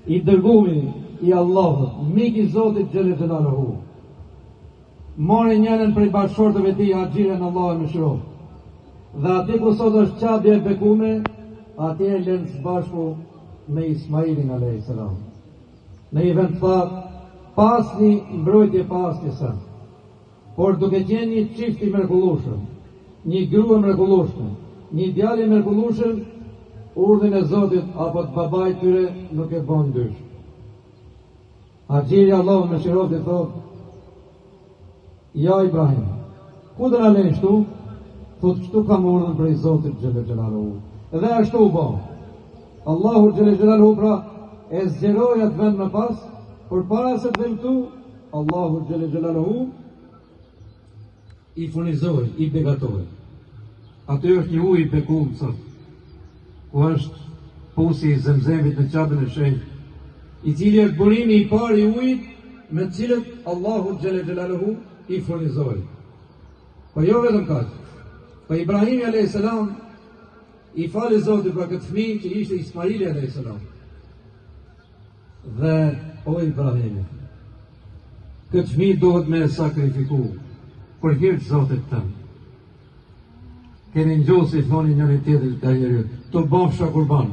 i dërgumi i Allahut, mik i Zotit Xhelel Xhelaluhu. Mori njërin prej bashkëshortëve tij Haxhiren Allahu e mëshiroft. Dhe aty ku sot është Qabi e Bekume, aty e lënë së bashku me Ismailin alayhis salam. Në një vend tha, pasni mbrojtje pasni sa. Por duke qenë një çift i mrekullueshëm, një grua mrekullueshme, një djalë i mrekullueshëm, urdhën e Zotit apo të babait tyre nuk e bën dysh. Haxhiri Allahu më mëshiroft i thotë: Ja Ibrahim, ku do na lënë këtu? Thotë kështu kam urdhën prej Zotit Xhelel Xhelaluhu. Dhe ashtu u bë. Allahu Xhelel Xhelaluhu pra e zgjeroi atë vend më pas, por para se të vëmë këtu, Allahu Xhelel Xhelaluhu i furnizoi, i begatoi. Aty është një ujë i bekum sot, ku është pusi i Zemzemit në Qabën e Shenjtë, i cili është burimi i parë i ujit me të cilët Allahu Xhelel Xhelaluhu i furnizoi. Po jo vetëm kaq. Po Ibrahimi alayhis salam i fali Zotit për këtë fëmijë që ishte Ismaili alayhis salam. Dhe o Ibrahimi, këtë fëmijë duhet me sakrifiku për hir të Zotit tënd. Keni ngjohur si thoni njëri tjetrit të herët, të bofsha kurban.